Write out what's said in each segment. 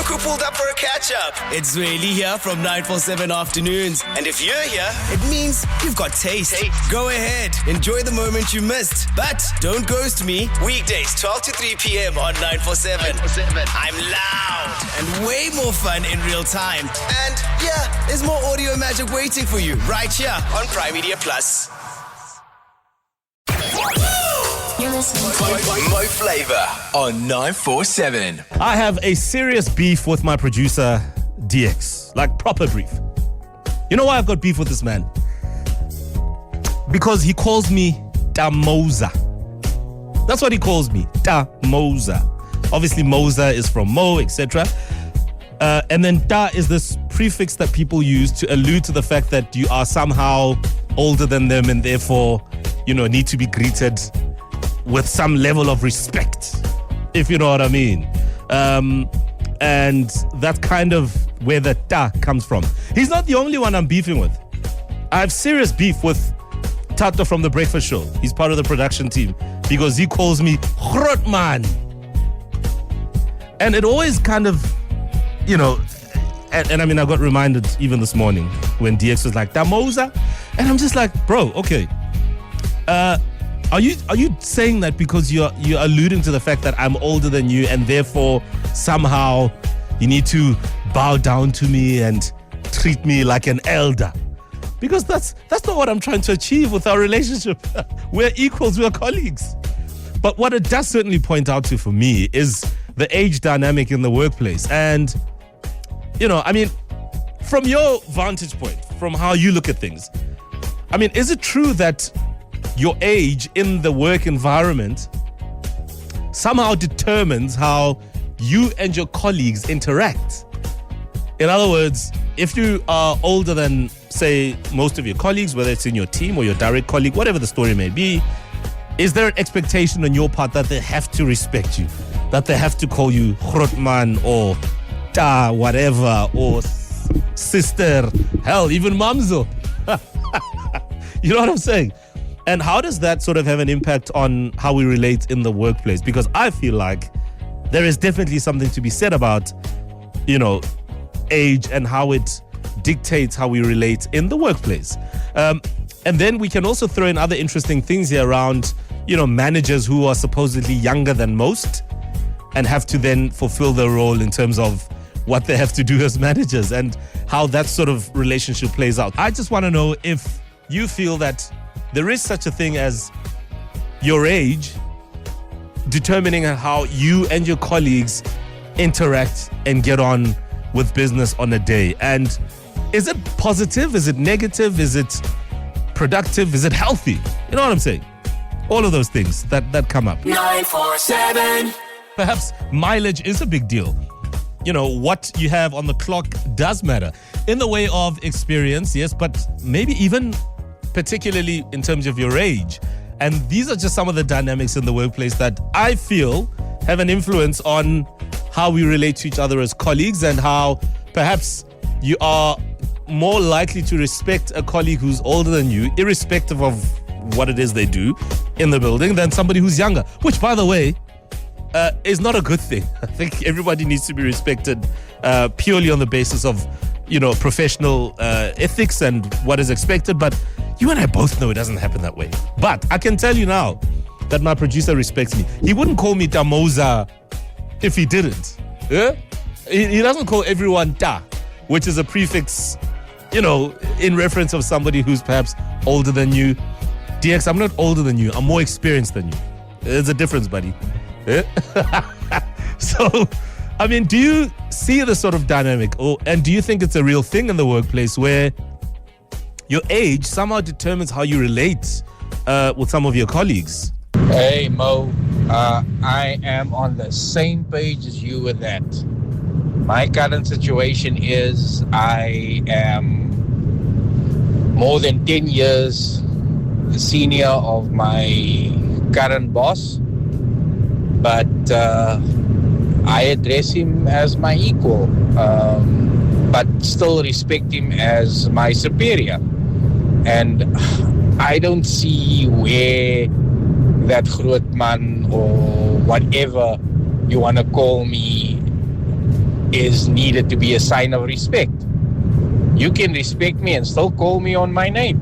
Who pulled up for a catch-up? It's really here from 947 Afternoons. And if you're here, it means you've got taste. Go ahead, enjoy the moment you missed. But don't ghost me. Weekdays, 12 to 3 p.m. on 947. I'm loud and way more fun in real time. And yeah, there's more audio magic waiting for you right here on Prime Media Plus. You're listening to Mo Flava on 947. I have a serious beef with my producer, DX. Like, proper beef. You know why I've got beef with this man? Because he calls me Tamoza. That's what he calls me, Tamoza. Obviously, Moza is from Mo, etc. And then Ta is this prefix that people use to allude to the fact that you are somehow older than them and therefore, need to be greeted with some level of respect, if you know what I mean. And that's kind of where the Ta comes from. He's not the only one I'm beefing with. I have serious beef with Tato from The Breakfast Show. He's part of the production team because he calls me Grootman. And it always kind of, and I mean, I got reminded even this morning when DX was like, Tamoza? And I'm just like, bro, okay. Are you saying that because you're alluding to the fact that I'm older than you and therefore somehow you need to bow down to me and treat me like an elder? Because that's not what I'm trying to achieve with our relationship. We're equals, we're colleagues. But what it does certainly point out to for me is the age dynamic in the workplace. And, from your vantage point, from how you look at things, is it true that your age in the work environment somehow determines how you and your colleagues interact? In other words, if you are older than, say, most of your colleagues, whether it's in your team or your direct colleague, whatever the story may be, is there an expectation on your part that they have to respect you, that they have to call you Grootman or Ta, whatever, or sister, hell, even Mamzo? You know what I'm saying? And how does that sort of have an impact on how we relate in the workplace? Because I feel like there is definitely something to be said about, age and how it dictates how we relate in the workplace. And then we can also throw in other interesting things here around, managers who are supposedly younger than most and have to then fulfill their role in terms of what they have to do as managers and how that sort of relationship plays out. I just want to know if you feel that there is such a thing as your age determining how you and your colleagues interact and get on with business on a day. And is it positive? Is it negative? Is it productive? Is it healthy? You know what I'm saying? All of those things that come up. 947. Perhaps mileage is a big deal. What you have on the clock does matter in the way of experience, yes, but maybe even particularly in terms of your age. And these are just some of the dynamics in the workplace that I feel have an influence on how we relate to each other as colleagues and how perhaps you are more likely to respect a colleague who's older than you, irrespective of what it is they do in the building, than somebody who's younger, which, by the way, is not a good thing. I think everybody needs to be respected purely on the basis of, professional ethics and what is expected. But you and I both know it doesn't happen that way. But I can tell you now that my producer respects me. He wouldn't call me Tamoza if he didn't. Yeah? He doesn't call everyone Ta, which is a prefix, in reference of somebody who's perhaps older than you. DX, I'm not older than you. I'm more experienced than you. There's a difference, buddy. Yeah? So, do you see this sort of dynamic? And do you think it's a real thing in the workplace where your age somehow determines how you relate with some of your colleagues? Hey, Mo. I am on the same page as you with that. My current situation is I am more than 10 years the senior of my current boss, but I address him as my equal, but still respect him as my superior. And I don't see where that Grootman or whatever you want to call me is needed to be a sign of respect. You can respect me and still call me on my name.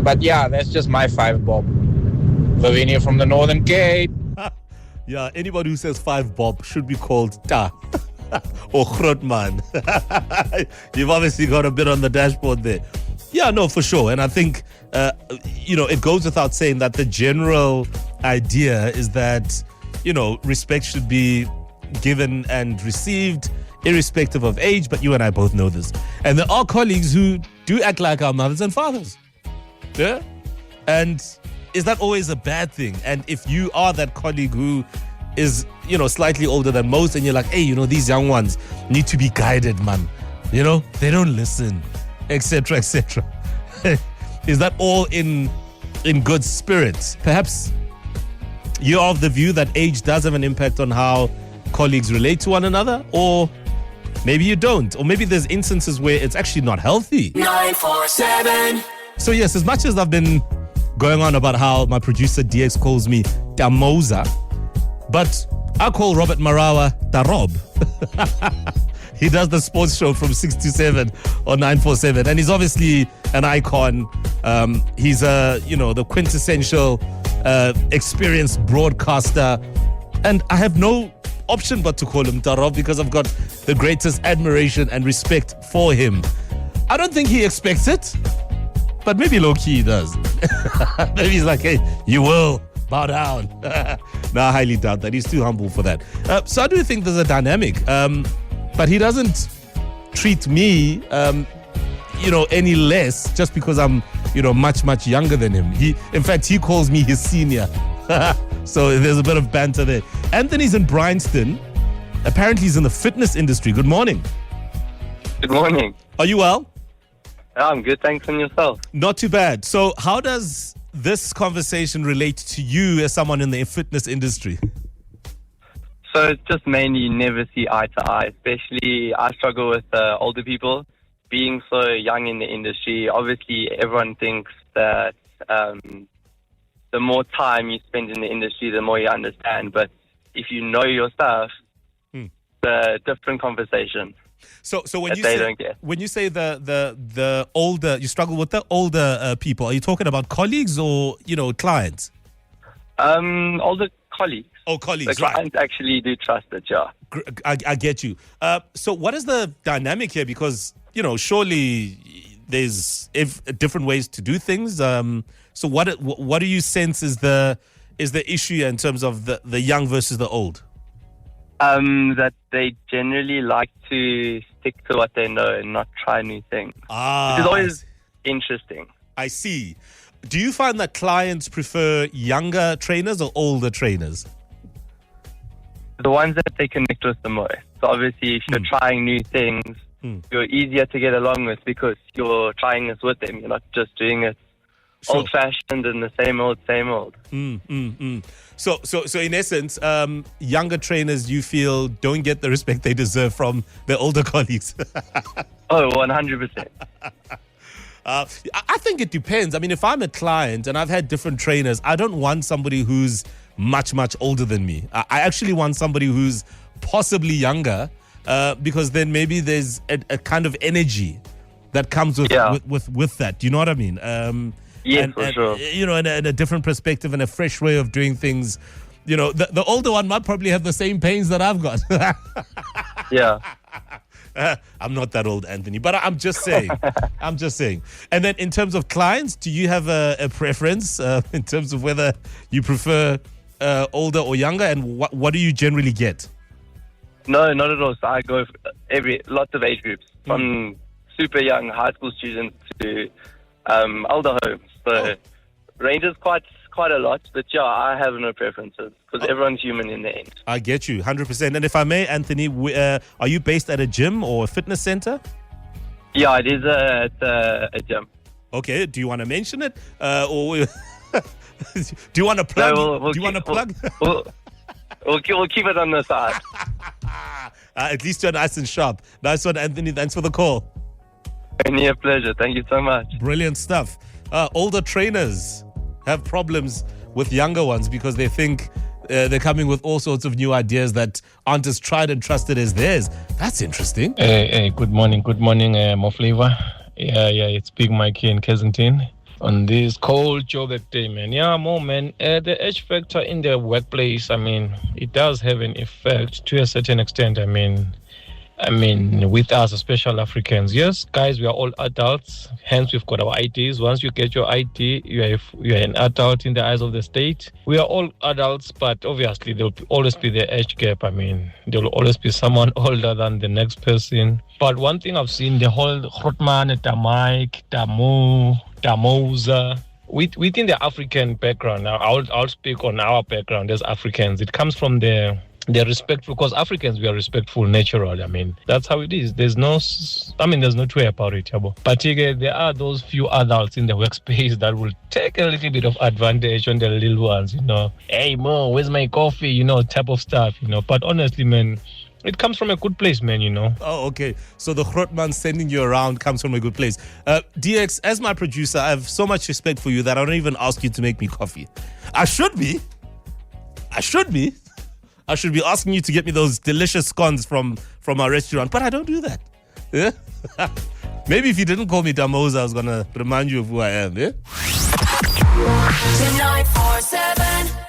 But yeah, that's just my 5 bob. Lavinia from the Northern Cape. Yeah, anybody who says 5 bob should be called Ta or Grootman. You've obviously got a bit on the dashboard there. Yeah, no, for sure. And I think, it goes without saying that the general idea is that, respect should be given and received irrespective of age. But you and I both know this. And there are colleagues who do act like our mothers and fathers. Yeah? And is that always a bad thing? And if you are that colleague who is, slightly older than most, and you're like, hey, these young ones need to be guided, man. They don't listen, etc., etc. Is that all in good spirits? Perhaps you're of the view that age does have an impact on how colleagues relate to one another, or maybe you don't, or maybe there's instances where it's actually not healthy. 947. So yes, as much as I've been going on about how my producer DX calls me Damoza, but I call Robert Marawa Darob. He does the sports show from 6 to 7 on 947, and he's obviously an icon. He's the quintessential experienced broadcaster, and I have no option but to call him Darob because I've got the greatest admiration and respect for him. I don't think he expects it, but maybe low-key he does. Maybe he's like, hey, you will bow down. No, I highly doubt that. He's too humble for that. So I do think there's a dynamic. But he doesn't treat me, any less just because I'm, much, much younger than him. In fact, he calls me his senior. So there's a bit of banter there. Anthony's in Bryanston. Apparently he's in the fitness industry. Good morning. Good morning. Are you well? I'm good, thanks, and yourself? Not too bad. So how does this conversation relate to you as someone in the fitness industry? So it's just mainly never see eye to eye, especially I struggle with older people. Being so young in the industry, obviously everyone thinks that the more time you spend in the industry, the more you understand. But if you know your stuff, it's a different conversation. So when you they say don't get. when you say the older, you struggle with the older people, are you talking about colleagues or clients? Older colleagues. Oh, colleagues, The clients actually do trust it, yeah. I get you. So what is the dynamic here? Because surely there's different ways to do things. So what do you sense is the issue in terms of the young versus the old? That they generally like to stick to what they know and not try new things. Which is always interesting. I see. Do you find that clients prefer younger trainers or older trainers? The ones that they connect with the most. So obviously, if you're trying new things, you're easier to get along with because you're trying this with them. You're not just doing it old-fashioned and the same old, same old. So in essence, younger trainers you feel don't get the respect they deserve from their older colleagues. Oh, 100%. I think it depends. I mean, if I'm a client and I've had different trainers, I don't want somebody who's much, much older than me. I actually want somebody who's possibly younger because then maybe there's a kind of energy that comes with that. Do you know what I mean? Yes, for sure. And a different perspective and a fresh way of doing things. The older one might probably have the same pains that I've got. Yeah. I'm not that old, Anthony, but I'm just saying. And then in terms of clients, do you have a preference in terms of whether you prefer older or younger, and what do you generally get? No, not at all. So I go for lots of age groups, from super young high school students to older homes. So ranges quite a lot, but yeah, I have no preferences because everyone's human in the end. I get you 100%. And if I may, Anthony, are you based at a gym or a fitness center? Yeah, it is a gym. Okay, do you want to mention it? Or do you want to plug? No, do you want to plug? We'll keep it on the side. At least you're nice and sharp. Nice one, Anthony. Thanks for the call. Any a pleasure. Thank you so much. Brilliant stuff. Older trainers have problems with younger ones because they think they're coming with all sorts of new ideas that aren't as tried and trusted as theirs. That's interesting. Hey, good morning, Mo Flava. Yeah, it's Big Mikey in Kensington on this cold Joburg day, man. Yeah, Mo, man, the age factor in the workplace, I mean, it does have an effect to a certain extent. I mean, with us, especially Africans, yes, guys, we are all adults. Hence, we've got our IDs. Once you get your ID, you are an adult in the eyes of the state. We are all adults, but obviously there will always be the age gap. I mean, there will always be someone older than the next person. But one thing I've seen, the whole Grootman, Damaik, Damoza, within the African background. Now, I'll speak on our background as Africans. It comes from the respectful, because Africans, we are respectful naturally. I mean, that's how it is. There's no two way about it. But there are those few adults in the workspace that will take a little bit of advantage on the little ones, Hey, Mo, where's my coffee? Type of stuff, But honestly, man, it comes from a good place, man, Oh, okay. So the Grootman sending you around comes from a good place. DX, as my producer, I have so much respect for you that I don't even ask you to make me coffee. I should be asking you to get me those delicious scones from our restaurant, but I don't do that. Yeah? Maybe if you didn't call me Damoza, I was going to remind you of who I am. Yeah? 947